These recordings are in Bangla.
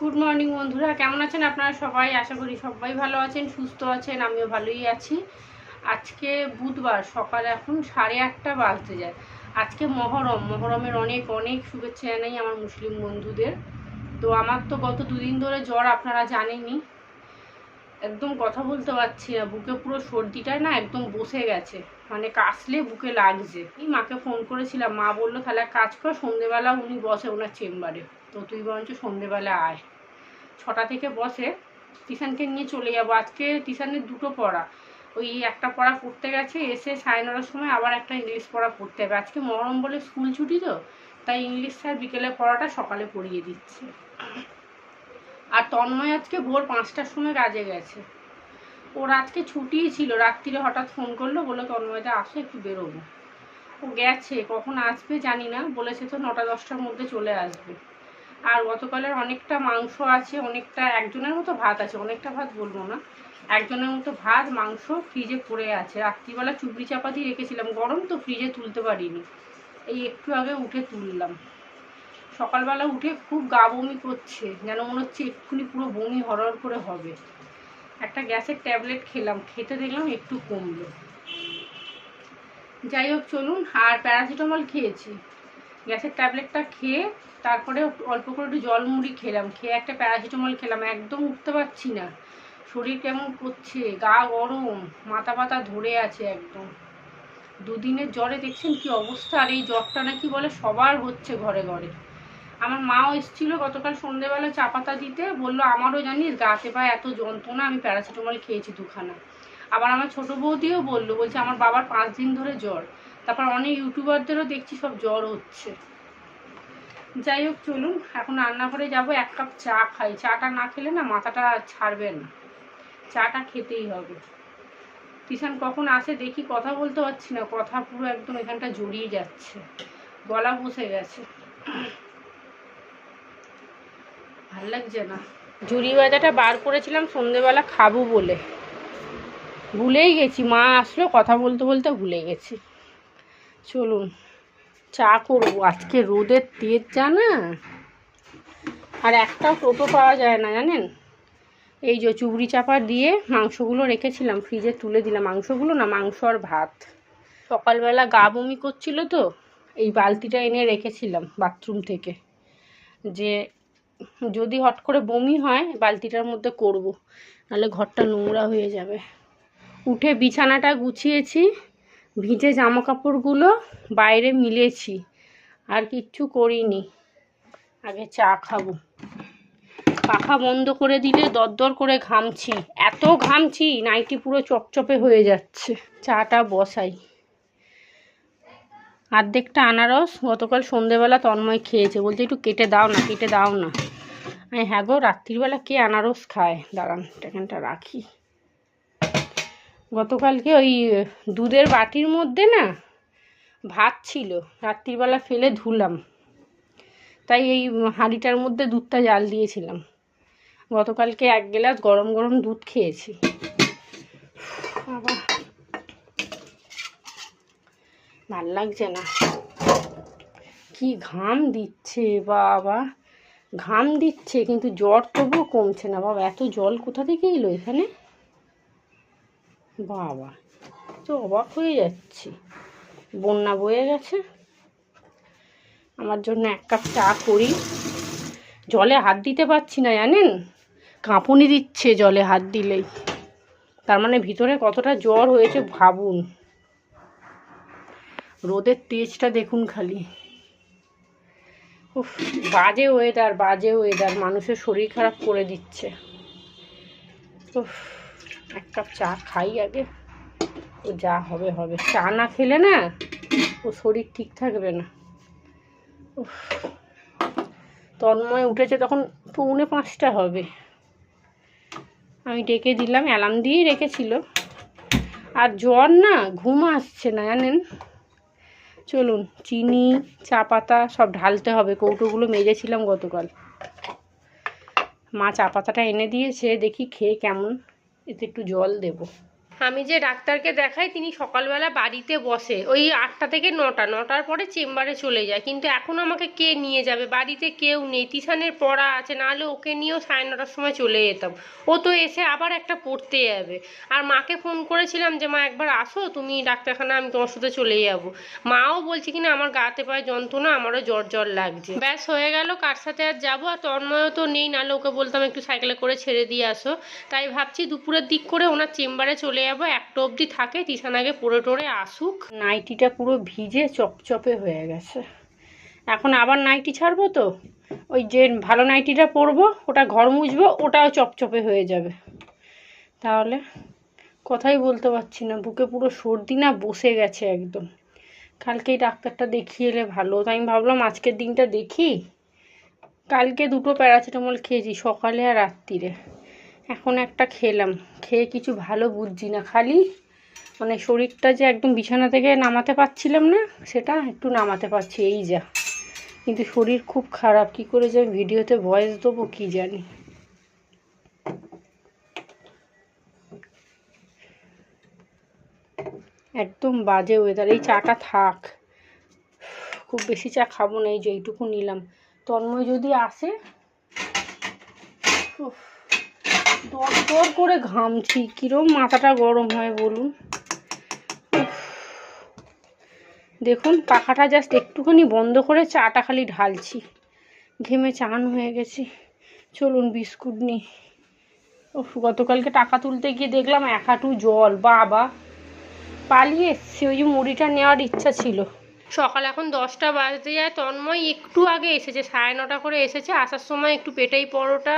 গুড মর্নিং বন্ধুরা, কেমন আছেন আপনারা সবাই? আশা করি সবাই ভালো আছেন, সুস্থ আছেন। আমিও ভালোই আছি। আজকে বুধবার, সকাল এখন 8:30 বাজতে যায়। আজকে মহরমের অনেক অনেক শুভেচ্ছা জানাই আমার মুসলিম বন্ধুদের। তো আমার তো গত দুদিন ধরে জ্বর, আপনারা জানেনই। একদম কথা বলতে পারছি না, বুকে পুরো সর্দিটায় না একদম বসে গেছে, মানে কাশলে বুকে লাগছে। এই মাকে ফোন করেছিলাম, মা বললো তাহলে কাজ কর, সন্ধেবেলা উনি বসে ওনার চেম্বারে, তো তুই বরঞ্চ সন্ধেবেলা আয়। 6টা থেকে বসে, টিশানকে নিয়ে চলে যাবো। আজকে টিশানের দুটো পড়া, ওই একটা পড়া পড়তে গেছে, এসে 9:30-র সময় আবার একটা ইংলিশ পড়া পড়তে হবে। আজকে মহরম বলে স্কুল ছুটি, তো তাই ইংলিশ স্যার বিকেলে পড়াটা সকালে পড়িয়ে দিচ্ছে। আর তন্ময় আজকে ভোর 5টার সময় কাজে গেছে। ওর আজকে ছুটিই ছিল, রাত্রিরে হঠাৎ ফোন করলো, বললো তন্ময়দা আসো একটু বেরোবো। ও গেছে, কখন আসবে জানি না, বলেছে তো 9টা-10টার মধ্যে চলে আসবে। আর গতকালের অনেকটা মাংস আছে, অনেকটা, একজনের মতো ভাত আছে, অনেকটা ভাত বলবো না, একজনের মতো ভাত মাংস ফ্রিজে পড়ে আছে। রাত্রিবেলা চুবড়ি চাপাতি রেখেছিলাম, গরম তো ফ্রিজে তুলতে পারিনি, এই একটু আগে উঠে তুললাম। সকালবেলা উঠে খুব গা বমি করছে, যেন মনে হচ্ছে এক্ষুনি পুরো বমি হরহর করে হবে। একটা গ্যাসের ট্যাবলেট খেলাম, খেতে দেখলাম একটু কমলো। যাই হোক চলুন। আর প্যারাসিটামল খেয়েছি, গ্যাসের ট্যাবলেটটা খেয়ে তারপরে অল্প করে একটু জল মুড়ি খেলাম, খেয়ে একটা প্যারাসিটামল খেলাম। একদম উঠতে পারছি না, শরীর কেমন করছে, গা গরম, মাথা ব্যথা ধরে আছে একদম। দুদিনের জ্বরে দেখছেন কি অবস্থা। আর এই জ্বরটা নাকি বলে সবার হচ্ছে ঘরে ঘরে। আমার মাও এসেছিলো গতকাল সন্ধ্যেবেলা চা পাতা দিতে, বললো আমারও জানিস গাতে পায়ে এত যন্ত্রণা, আমি প্যারাসিটামল খেয়েছি 2খানা। আবার আমার ছোটো বৌদিও বলছে আমার বাবার 5 দিন ধরে জ্বর। তারপর অনেক ইউটিউবারদেরও দেখছি সব জ্বর হচ্ছে। যাই হোক চলুন, এখন রান্নাঘরে যাব, 1 কাপ চা খাই। চাটা না খেলে না মাথাটা ছাড়বে না, চাটা খেতেই হবে। টিশান কখন আসে দেখি, কথা বলতে পারছি না, কথা পুরো একদম এখানটা জড়িয়ে যাচ্ছে, গলা বসে গেছে, ভাল লাগছে না। ঝুড়ি ভাজাটা বার করেছিলাম সন্ধেবেলা খাবো বলে, ভুলেই গেছি। মা আসলো, কথা বলতে বলতে ভুলে গেছি। চলুন চা করবো। আজকে রোদের তেজ জানা, আর একটাও টোটো পাওয়া যায় না জানেন। এই যে চুবড়ি চাপা দিয়ে মাংসগুলো রেখেছিলাম, ফ্রিজে তুলে দিলাম। মাংসগুলো না, মাংস আর ভাত। সকালবেলা গা বমি করছিল, তো এই বালতিটা এনে রেখেছিলাম বাথরুম থেকে, যে যদি হট করে বমি হয় বালতিটার মধ্যে করব, নাহলে ঘরটা নোংরা হয়ে যাবে। উঠে বিছানাটা গুছিয়েছি, ভিজে জামা কাপড়গুলো বাইরে মিলেছি, আর কিচ্ছু করিনি। আগে চা খাবো। পাখা বন্ধ করে দিলে দরদর করে ঘামছি, এত ঘামছি নাইটি পুরো চপচপে হয়ে যাচ্ছে। চাটা বসাই। অর্ধেকটা আনারস গতকাল সন্ধেবেলা তন্ময় খেয়েছে, বলছে একটু কেটে দাও না, কেটে দাও না। আমি হ্যাঁ গো, রাত্রিবেলা কে আনারস খায়, দাঁড়ান এখানটা রাখি। গতকালকে ওই দুধের বাটির মধ্যে না ভাত ছিল, রাত্রিবেলা ফেলে ধুলাম, তাই এই হাঁড়িটার মধ্যে দুধটা জাল দিয়েছিলাম। গতকালকে 1 গ্লাস গরম গরম দুধ খেয়েছি। আবার ভাল লাগছে না, কি ঘাম দিচ্ছে বাবা, ঘাম দিচ্ছে, কিন্তু জ্বর তবুও কমছে না। বাবা এত জল কোথা থেকে এলো এখানে, বাবা তো অবাক হয়ে যাচ্ছি। বন্যা বয়ে গেছে। আমার জন্য 1 কাপ চা করি। জলে হাত দিতে পারছি না জানেন, কাঁপুনি দিচ্ছে জলে হাত দিলেই, তার মানে ভিতরে কতটা জ্বর হয়েছে ভাবুন। রোদের তেজটা দেখুন খালি। উফ, বাজে ওয়েদার, বাজে ওয়েদার, মানুষের শরীর খারাপ করে দিচ্ছে। উফ, 1 কাপ চা খাই আগে, ও যা হবে হবে। চা না খেলে না ও শরীর ঠিক থাকবে না। উফ, তন্ময় উঠেছে তখন 4:45 হবে, আমি ডেকে দিলাম, অ্যালার্ম দিয়েই রেখেছিল। আর জ্বর না, ঘুম আসছে না জানেন। চলুন চিনি চা পাতা সব ঢালতে হবে, কৌটোগুলো মেজেছিলাম গতকাল। মা চা পাতাটা এনে দিয়েছে, দেখি খেয়ে কেমন, এতে একটু জল দেব। আমি যে ডাক্তারকে দেখাই তিনি সকালবেলা বাড়িতে বসে ওই 8টা থেকে 9টা, 9টার পরে চেম্বারে চলে যায়, কিন্তু এখন আমাকে কে নিয়ে যাবে, বাড়িতে কেউ নেই, তিশানের পড়া আছে, নাহলে ওকে নিয়েও 9:30টার সময় চলে যেতাম। ও তো এসে আবার একটা পড়তে যাবে। আর মাকে ফোন করেছিলাম যে মা একবার আসো তুমি ডাক্তারখানা, আমি তোমার সাথে চলে যাব। মাও বলছে কিনা আমার গাতে পায়ে যন্ত্রণা, আমারও জ্বর জ্বর লাগছে। ব্যাস হয়ে গেল, কার সাথে আর যাবো। আর তন্ময়ও তো নেই, নাহলে ওকে বলতাম একটু সাইকেলে করে ছেড়ে দিয়ে আসো। তাই ভাবছি দুপুরের দিক করে ওনার চেম্বারে চলে যাবো, 1টা অবধি থাকে, তিশান আগে পড়ে টরে আসুক। নাইটিটা পুরো ভিজে চপচপে হয়ে গেছে, এখন আবার নাইটি ছাড়বো তো ওই যে ভালো নাইটিটা পরবো, ওটা ঘর মুছবো, ওটাও চপচপে হয়ে যাবে। তাহলে কথাই বলতে পারছি না, বুকে পুরো সর্দি না বসে গেছে একদম। কালকেই ডাক্তারটা দেখিয়ে এলে ভালো, তাই আমি ভাবলাম আজকের দিনটা দেখি। কালকে 2টো প্যারাসিটামল খেয়েছি, সকালে আর রাত্রিরে। এখন একটা খেলাম, খেয়ে কিছু ভালো বুঝছি না, খালি মানে শরীরটা যে একদম বিছানা থেকে নামাতে পারছিলাম না, সেটা একটু নামাতে পারছি, এই যা। কিন্তু শরীর খুব খারাপ, কি করে যে ভিডিওতে ভয়েস দেবো কি জানি। একদম বাজে ওয়েদার। এই চাটা থাক, খুব বেশি চা খাবো না, এই যে এইটুকু নিলাম। তন্ময় যদি আসে, দর দর করে ঘামছি, কিরম মাথাটা গরম হয় বলুন। দেখুন পাখাটা জাস্ট একটুখানি বন্ধ করে চাটা খালি ঢালছি, ঘেমে চান হয়ে গেছি। চলুন বিস্কুট নিই। গতকালকে টাকা তুলতে গিয়ে দেখলাম 1 হাঁটু জল, বাবা পালিয়ে এসছি, ওই যে মুড়িটা নেওয়ার ইচ্ছা ছিল। সকাল এখন 10টা বাজতে যায়, তন্ময় একটু আগে এসেছে, 9:30 করে এসেছে। আসার সময় একটু পেটাই পরোটা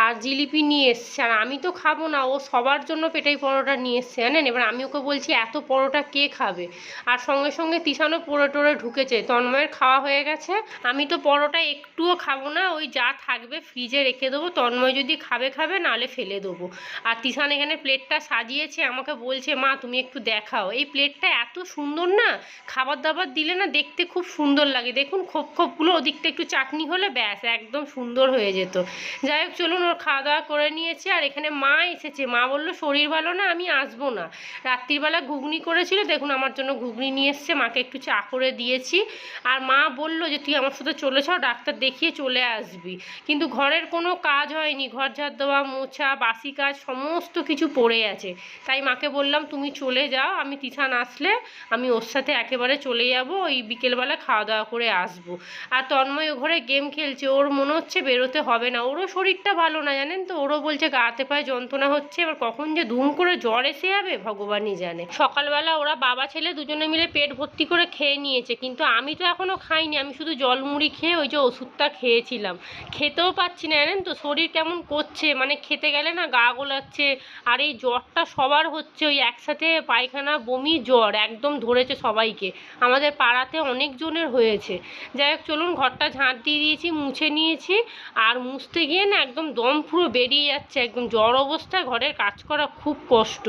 আর জিলিপি নিয়ে এসছে, আর আমি তো খাবো না, ও সবার জন্য পেটাই পরোটা নিয়ে এসছে জানেন। এবার আমি ওকে বলছি এত পরোটা কে খাবে, আর সঙ্গে সঙ্গে তিশানও পড়ে টরে ঢুকেছে, তন্ময়ের খাওয়া হয়ে গেছে। আমি তো পরোটা একটুও খাবো না, ওই যা থাকবে ফ্রিজে রেখে দেবো, তন্ময় যদি খাবে খাবে, নাহলে ফেলে দেবো। আর তিশান এখানে প্লেটটা সাজিয়েছে, আমাকে বলছে মা তুমি একটু দেখাও, এই প্লেটটা এত সুন্দর না, খাবার দাবার দিলে না দেখতে খুব সুন্দর লাগে। দেখুন খোপ খোপগুলো, ওদিকটা একটু চাটনি হলে ব্যাস একদম সুন্দর হয়ে যেত। যাই হোক চলুন, ওর খাওয়া দাওয়া করে নিয়েছে। আর এখানে মা এসেছে, মা বললো শরীর ভালো না, আমি আসবো না। রাত্রিবেলা ঘুগনি করেছিল, দেখুন আমার জন্য ঘুগনি নিয়ে এসছে, মাকে একটু চা করে দিয়েছি। আর মা বললো যে তুই আমার সাথে চলে যাও, ডাক্তার দেখিয়ে চলে আসবি। কিন্তু ঘরের কোনো কাজ হয়নি, ঘর ঝাড় দেওয়া, মোছা, বাসি কাজ সমস্ত কিছু পড়ে আছে। তাই মাকে বললাম তুমি চলে যাও, আমি তিশান আসলে আমি ওর সাথে একেবারে চলে যাব, ওই বিকেলবেলা খাওয়া দাওয়া করে আসবো। আর তন্ময় ঘরে গেম খেলছে, ওর মনে হচ্ছে বেরোতে হবে না, ওরও শরীরটা ভালো না জানেন তো, ওরও বলছে গাতে পায়ে যন্ত্রণা হচ্ছে, এবার কখন যে ধুম করে জ্বর এসে যাবে ভগবানই জানে। সকালবেলা ওরা বাবা ছেলে দুজনে মিলে পেট ভর্তি করে খেয়ে নিয়েছে, কিন্তু আমি তো এখনও খাইনি, আমি শুধু জলমুড়ি খেয়ে ওই যে ওষুধটা খেয়েছিলাম। খেতেও পাচ্ছি না জানেন তো, শরীর কেমন করছে, মানে খেতে গেলে না গা গোলাচ্ছে। আর এই জ্বরটা সবার হচ্ছে, ওই একসাথে পায়খানা বমি জ্বর একদম ধরেছে সবাইকে, আমাদের পাড়াতে অনেকজনের হয়েছে। যাই হোক চলুন, ঘরটা ঝাঁট দিয়ে দিয়েছি, মুছে নিয়েছি। আর মুছতে গিয়ে না একদম দম পুরো বেরিয়ে যাচ্ছে, একদম জ্বর অবস্থায় ঘরের কাজ করা খুব কষ্ট।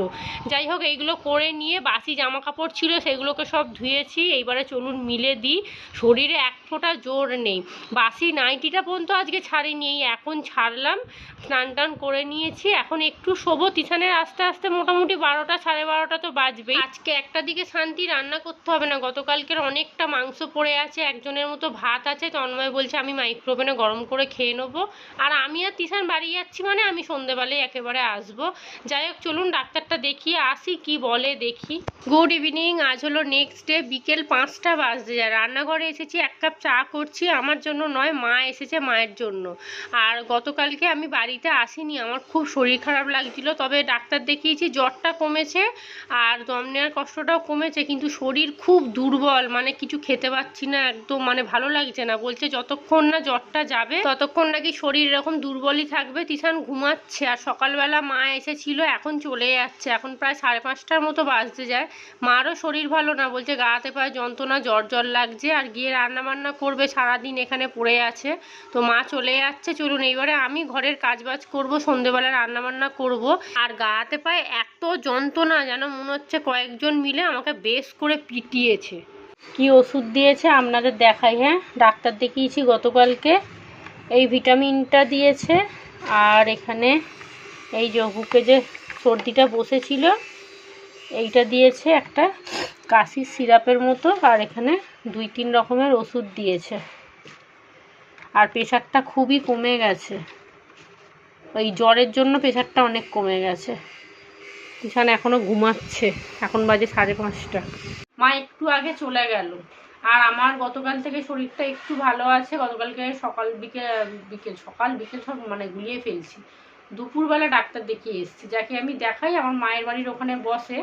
যাই হোক এইগুলো করে নিয়ে বাসি জামা কাপড় ছিল সেগুলোকে সব ধুয়েছি, এইবারে চলুন মিলে দিই। শরীরে এক ফোঁটা জোর নেই, বাসি নাইটিটা পর্যন্ত আজকে ছাড়িনি, এই এখন ছাড়লাম, স্নান টান করে নিয়েছি, এখন একটু শোবো। তিশানের আস্তে আস্তে মোটামুটি 12টা 12:30 তো বাজবেই। আজকে একটা দিকে শান্তি, রান্না করতে হবে না, গতকালকের অনেকটা মাংস পড়ে আছে, একজনের মতো ভাত আছে, তন্ময় বলছে আমি মাইক্রোওভেনে গরম করে খেয়ে নেবো। আর আমি আর তিশান বাড়ি যাচ্ছি, মানে আমি সন্ধেবেলায় একেবারে আসবো। যাই হোক চলুন ডাক্তারটা দেখিয়ে আসি কি বলে দেখি। গুড ইভিনিং, আজ হলো নেক্সট ডে, বিকেল 5টা বাজতে যায়। রান্নাঘরে এসেছি, 1 কাপ চা করছি, আমার জন্য নয়, মা এসেছে মায়ের জন্য। আর গতকালকে আমি বাড়িতে আসিনি, আমার খুব শরীর খারাপ লাগছিল, তবে ডাক্তার দেখিয়েছি, জ্বরটা কমেছে আর দম নেওয়ার কষ্টটাও কমেছে, কিন্তু শরীর খুব দুর্বল, মানে কিছু খেতে পাচ্ছি না একদম, মানে ভালো লাগছে না। বলছে যতক্ষণ না জ্বরটা যাবে ততক্ষণ নাকি শরীর এরকম দুর্বলই থাকবে। তিশান ঘুমাচ্ছে, আর সকালবেলা মা এসেছিল, এখন চলে যাচ্ছে, এখন প্রায় 5:30টার মতো বাজতে যায়। মারও শরীর ভালো না, বলছে গাতে পায়ে যন্ত্রণা, জ্বর জ্বর লাগছে, আর গিয়ে রান্না বান্না করবে, সারাদিন এখানে পড়ে আছে। তো মা চলে যাচ্ছে, চলুন এইবারে আমি ঘরের কাজবাজ করব, সন্ধেবেলা রান্না বান্না করব। আর গাতে পায়ে এত যন্ত্রণা যেন মনে হচ্ছে কয়েকজন মিলে আমাকে বেশ করে পিটিয়েছে। কি ওষুধ দিয়েছে আপনাদের দেখাই। হ্যাঁ, ডাক্তার দেখিয়েছি গতকালকে, এই ভিটামিনটা দিয়েছে, আর এখানে এই যে বুকে যে সর্দিটা বসেছিল এইটা দিয়েছে একটা কাশির সিরাপের মতো, আর এখানে 2-3 রকমের ওষুধ দিয়েছে। আর প্রেশারটা খুবই কমে গেছে, ওই জ্বরের জন্য প্রেশারটা অনেক কমে গেছে। তিশান এখনও ঘুমাচ্ছে, এখন বাজে 5:30। মা একটু আগে চলে গেল। আর আমার গতকাল থেকে শরীরটা একটু ভালো আছে। গতকালকে সকাল বিকেল সব মানে গুলিয়ে ফেলছি। দুপুরবেলা ডাক্তার দেখিয়ে এসেছি, যাকে আমি দেখাই আমার মায়ের বাড়ির ওখানে বসে,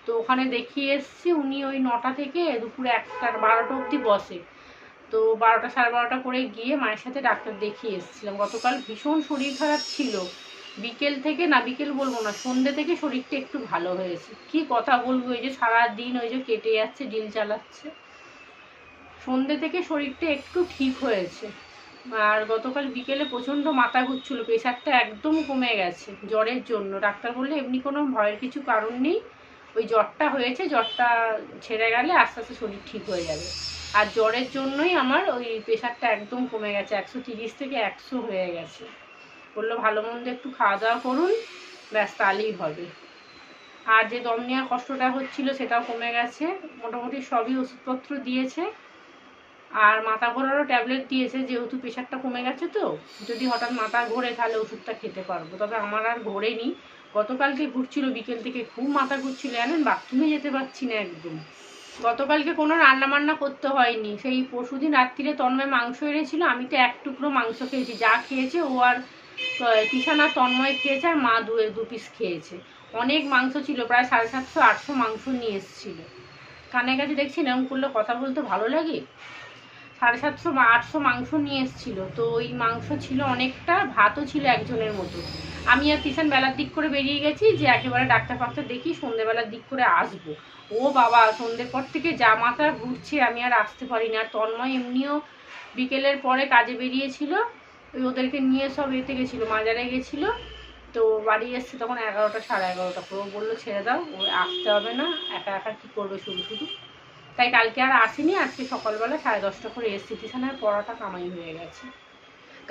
তো ওখানে দেখিয়ে এসেছি। উনি ওই 9টা থেকে দুপুরে 1টা 12টা অবধি বসে। তো 12টা 12:30 করে গিয়ে মায়ের সাথে ডাক্তার দেখিয়ে এসেছিলাম। গতকাল ভীষণ শরীর খারাপ ছিল, বিকেল থেকে না, বিকেল বলবো না, সন্ধ্যে থেকে শরীরটা একটু ভালো হয়েছে। কি কথা বলবো, এই যে সারাদিন ওই যে কেটে যাচ্ছে, ডিল চালাচ্ছে, সন্ধ্যে থেকে শরীরটা একটু ঠিক হয়েছে। আর গতকাল বিকেলে প্রচণ্ড মাথা ঘুরছিল, প্রেশারটা একদম কমে গেছে জ্বরের জন্য। ডাক্তার বললে এমনি কোনো ভয়ের কিছু কারণ নেই, ওই জ্বরটা হয়েছে, জ্বরটা ছেড়ে গেলে আস্তে আস্তে শরীর ঠিক হয়ে যাবে। আর জ্বরের জন্যই আমার ওই প্রেশারটা একদম কমে গেছে, 130 থেকে 100 হয়ে গেছে। বললো ভালো মন্দ একটু খাওয়া দাওয়া করুন, ব্যাস তাহলেই হবে। আর যে দম নেওয়ার কষ্টটা হচ্ছিল সেটাও কমে গেছে, মোটামুটি সবই ওষুধপত্র দিয়েছে। আর মাথা ঘোরারও ট্যাবলেট দিয়েছে, যেহেতু প্রেশারটা কমে গেছে, তো যদি হঠাৎ মাথা ঘোরে তাহলে ওষুধটা খেতে পারবো। তবে আমার আর ঘোরেনি, গতকালকে ঘুরছিল, বিকেল থেকে খুব মাথা ঘুরছিল, জানেন, বাথরুমে যেতে পারছি না একদম। গতকালকে কোনো রান্নাবান্না করতে হয়নি, সেই পরশুদিন রাত্রিরে তন্ময় মাংস এনেছিল, আমি তো 1 টুকরো মাংস খেয়েছি, যা খেয়েছে ও আর তিশান আর তন্ময় খেয়েছে, আর মা 2 পিস খেয়েছে। অনেক মাংস ছিল, প্রায় 750-800 মাংস নিয়ে এসেছিল। কানের কাছে দেখছি এরকম করলে কথা বলতে ভালো লাগে। 750-800 মাংস নিয়ে এসেছিল, তো ওই মাংস ছিল অনেকটা, ভাতও ছিল একজনের মতো। আমি আর তিশান বেলার দিক করে বেরিয়ে গেছি, যে একেবারে ডাক্তার ফাক্তার দেখি সন্ধ্যেবেলার দিক করে আসবো। ও বাবা, সন্ধ্যের পর থেকে যা মাথা ঘুরছে, আমি আর আসতে পারি না। আর তন্ময় এমনিও বিকেলের পরে কাজে বেরিয়েছিল, ওই ওদেরকে নিয়ে সব এতে গেছিলো, মাজারে গেছিলো। তো বাড়ি এসছে তখন 11টা 11:30 করে। ও বললো ছেড়ে দাও, ও আসতে হবে না, একা একা কী করবে শুধু শুধু। তাই কালকে আর আসিনি, আজকে সকালবেলা 10:30 করে এসছি। তিশানের পড়াটা কামাই হয়ে গেছে,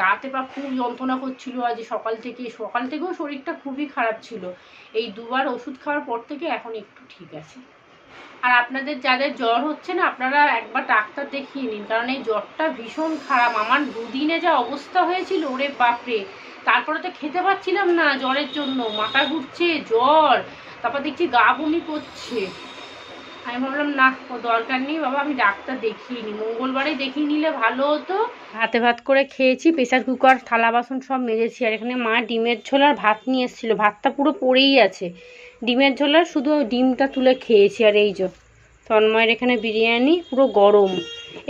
গাতে পা খুব যন্ত্রণা করছিল। আজ সকাল থেকেও শরীরটা খুবই খারাপ ছিল। এই 2বার ওষুধ খাওয়ার পর থেকে এখন একটু ঠিক আছে। আর আপনাদের যাদের জ্বর হচ্ছে না, আপনারা একবার ডাক্তার দেখিয়ে নিন, কারণ এই জ্বরটা ভীষণ খারাপ। আমার 2 দিনে যা অবস্থা হয়েছিল, ওরে বাপরে। তারপরে তো খেতে পাচ্ছিলাম না জ্বরের জন্য, মাথা ঘুরছে, জ্বর, তারপর দেখছি গা বমি করছে। আমি ভাবলাম না, ও দরকার নেই বাবা, আমি ডাক্তার দেখিয়ে নিই, মঙ্গলবারেই দেখিয়ে নিলে ভালো হতো। হাতে ভাত করে খেয়েছি, প্রেসার কুকার থালা বাসন সব মেজেছি। আর এখানে মা ডিমের ঝোল আর ভাত নিয়ে এসেছিলো, ভাতটা পুরো পড়েই আছে, ডিমের ঝোল আর শুধু ডিমটা তুলে খেয়েছি। আর এই যে তন্ময়ের এখানে বিরিয়ানি পুরো গরম।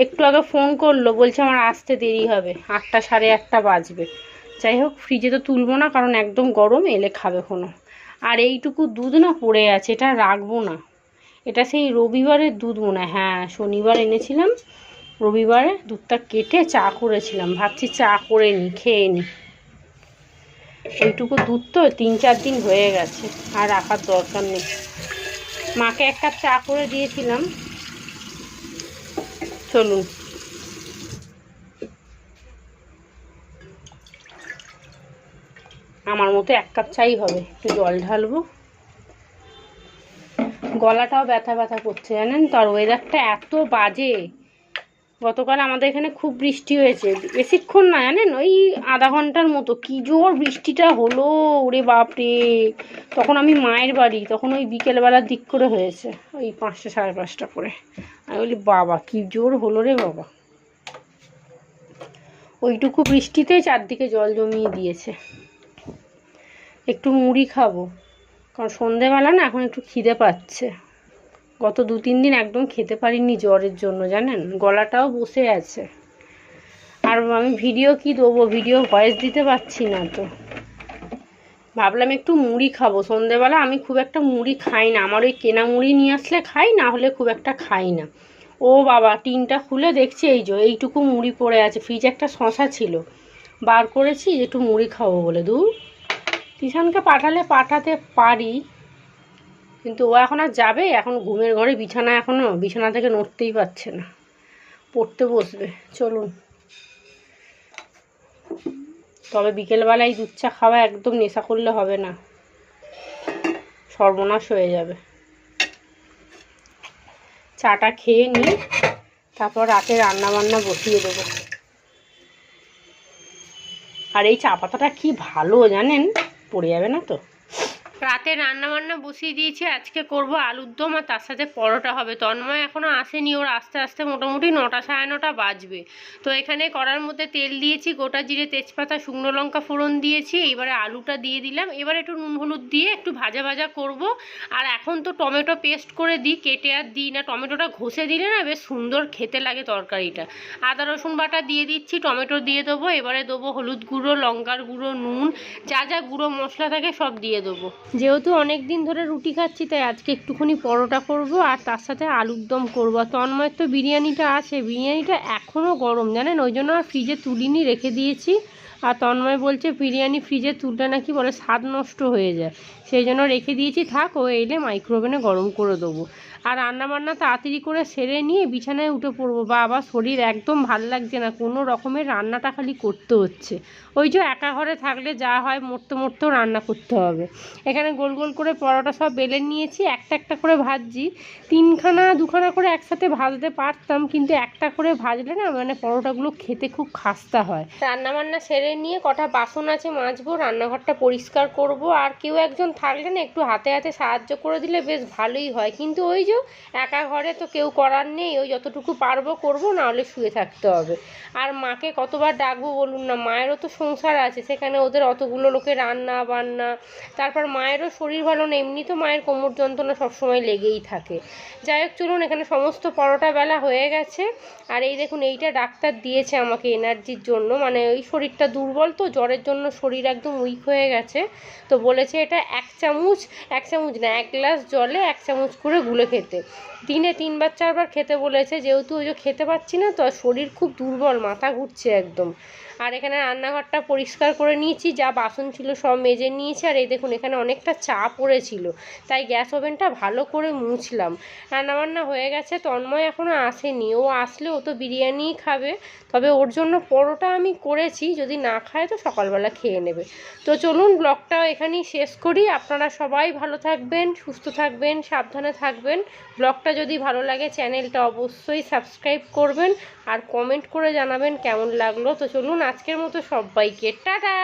একটু আগে ফোন করলো, বলছে আমার আসতে দেরি হবে, 8টা 8:30 বাজবে। যাই হোক, ফ্রিজে তো তুলবো না, কারণ একদম গরম, এলে খাবে কোনো। আর এইটুকু দুধ না পড়ে আছে, এটা রাখবো না। এটা সেই রবিবারের দুধ মনে হয়, হ্যাঁ শনিবার এনেছিলাম, রবিবারে দুধটা কেটে চা করেছিলাম, ভাবছি চা করে নি, খেয়ে নি। ওইটুকু দুধ তো 3-4 দিন হয়ে গেছে, আর রাখার দরকার নেই। মাকে 1 কাপ চা করে দিয়েছিলাম। চলুন, আমার মতো 1 কাপ চাই হবে। একটু জল ঢালবো, গলাটাও ব্যথা ব্যথা করছে জানেন তো। আর ওয়েদারটা এত বাজে, গতকাল আমাদের এখানে খুব বৃষ্টি হয়েছে, বেশিক্ষণ না জানেন, ওই আধা ঘন্টার মতো। কি জোর বৃষ্টিটা হলো, ওরে বাপরে। তখন আমি মায়ের বাড়ি, তখন ওই বিকেলবেলার দিক করে হয়েছে, ওই 5টা 5:30 করে। আমি বলি বাবা কি জোর হলো রে বাবা। ওইটুকু বৃষ্টিতেই চারদিকে জল জমিয়ে দিয়েছে। একটু মুড়ি খাবো, কারণ সন্ধেবেলা না এখন একটু খিদে পাচ্ছে। গত 2-3 দিন একদম খেতে পারিনি জ্বরের জন্য, জানেন, গলাটাও বসে আছে। আর আমি ভিডিও কি দেবো, ভিডিও ভয়েস দিতে পারছি না, তো ভাবলাম একটু মুড়ি খাবো সন্ধেবেলা। আমি খুব একটা মুড়ি খাই না, আমার ওই কেনা মুড়ি নিয়ে আসলে খাই, না হলে খুব একটা খাই না। ও বাবা, টিনটা খুলে দেখছি এই যে এইটুকু মুড়ি পড়ে আছে। ফ্রিজে একটা শশা ছিল, বার করেছি একটু মুড়ি খাবো বলে। তিশানকে পাঠাতে পারি, কিন্তু ও এখন আর যাবে, এখন ঘুমের ঘরে বিছানা, এখনও বিছানা থেকে নড়তেই পারছে না, পড়তে বসবে। চলুন, তবে বিকেলবেলায় দুধ চা খাওয়া একদম নেশা করলে হবে না, সর্বনাশ হয়ে যাবে। চাটা খেয়ে নিই, তারপর রাতে রান্নাবান্না বসিয়ে দেবো। আর এই চা পাতাটা কি ভালো জানেন, পড়ে যাবে না তো। রাতে রান্নাবান্না বসিয়ে দিয়েছি, আজকে করব আলুর দম আর তার সাথে পরোটা হবে। তন্ময় এখনও আসেনি, ওর আস্তে আস্তে মোটামুটি 9টা সাড়ে 9টা বাজবে। তো এখানে কড়ার মধ্যে তেল দিয়েছি, গোটা জিরে তেজপাতা শুকনো লঙ্কা ফোড়ন দিয়েছি, এবারে আলুটা দিয়ে দিলাম। এবার একটু নুন হলুদ দিয়ে একটু ভাজা ভাজা করব। আর এখন তো টমেটো পেস্ট করে দিই, কেটে আর দিই না, টমেটোটা ঘষে দিলে না বেশ সুন্দর খেতে লাগে তরকারিটা। আদা রসুন বাটা দিয়ে দিচ্ছি, টমেটো দিয়ে দেবো, এবারে দেবো হলুদ গুঁড়ো, লঙ্কার গুঁড়ো, নুন, যা যা গুঁড়ো মশলা থাকে সব দিয়ে দেবো। যেহেতু অনেক দিন ধরে রুটি খাচ্ছি তাই আজকে একটুখানি পরোটা করব আর তার সাথে আলুর দম করবো। আর তন্ময়ের তো বিরিয়ানিটা আছে, বিরিয়ানিটা এখনও গরম জানেন, ওই জন্য আর ফ্রিজে তুলিনি, রেখে দিয়েছি। আর তন্ময় বলছে বিরিয়ানি ফ্রিজে তুললে নাকি বলে স্বাদ নষ্ট হয়ে যায়, সেই জন্য রেখে দিয়েছি, থাক, ও এলে মাইক্রোওভেনে গরম করে দেবো। আর রান্নাবান্না তাড়াতাড়ি করে সেরে নিয়ে বিছানায় উঠে পড়বো। বাবা শরীর একদম ভাল লাগছে না, কোনো রকমের রান্নাটা খালি করতে হচ্ছে। ওই যে একা ঘরে থাকলে যা হয়, মরতে মরতেও রান্না করতে হবে। এখানে গোল গোল করে পরোটা সব বেলে নিয়েছি, একটা একটা করে ভাজছি। 2খানা করে একসাথে ভাজতে পারতাম, কিন্তু একটা করে ভাজলে না মানে পরোটাগুলো খেতে খুব খাস্তা হয়। রান্নাবান্না সেরে নিয়ে কটা বাসন আছে মাজবো, রান্নাঘরটা পরিষ্কার করব। আর কেউ একজন থাকলে না একটু হাতে হাতে সাহায্য করে দিলে বেশ ভালোই হয়, কিন্তু ওই যে একা ঘরে তো কেউ করার নেই, ওই যতটুকু পারবো করবো, না হলে শুয়ে থাকতে হবে। আর মাকে কতবার ডাকবো বলুন না, মায়েরও তো সংসার আছে, সেখানে ওদের অতগুলো লোকে রান্না বান্না, তারপর মায়েরও শরীর ভালো নেই, এমনি তো মায়ের কোমর যন্ত্রণা সবসময় লেগেই থাকে। যাই হোক চলুন, এখানে সমস্ত পরোটা বেলা হয়ে গেছে। আর এই দেখুন, এইটা ডাক্তার দিয়েছে আমাকে এনার্জির জন্য, মানে ওই শরীরটা দুর্বল তো, জ্বরের জন্য শরীর একদম উইক হয়ে গেছে। তো বলেছে এটা 1 চামচ না, 1 গ্লাস জলে 1 চামচ করে গুলে খেতে, দিনে 3বার 4বার খেতে বলেছে। যেহেতু ওই যে খেতে পাচ্ছি না তো, শরীর খুব দুর্বল, মাথা ঘুরছে একদম। আর এখানে রান্নাঘরটা পরিষ্কার করে নিয়েছি, যা বাসন ছিল সব মেজে নিয়েছি। আর এই দেখুন, এখানে অনেকটা চা পড়েছিল, তাই গ্যাস ওভেনটা ভালো করে মুছলাম। রান্নাবান্না হয়ে গেছে, তন্ময় এখনও আসেনি, ও আসলে ও তো বিরিয়ানিই খাবে, তবে ওর জন্য পরোটা আমি করেছি, যদি না খায় তো সকালবেলা খেয়ে নেবে। তো চলুন ব্লগটাও এখানেই শেষ করি। আপনারা সবাই ভালো থাকবেন, সুস্থ থাকবেন, সাবধানে থাকবেন। ব্লগটা যদি ভালো লাগে চ্যানেলটা অবশ্যই সাবস্ক্রাইব করবেন আর কমেন্ট করে জানাবেন কেমন লাগলো। তো চলুন, আজকের মতো সবাইকে টাটা।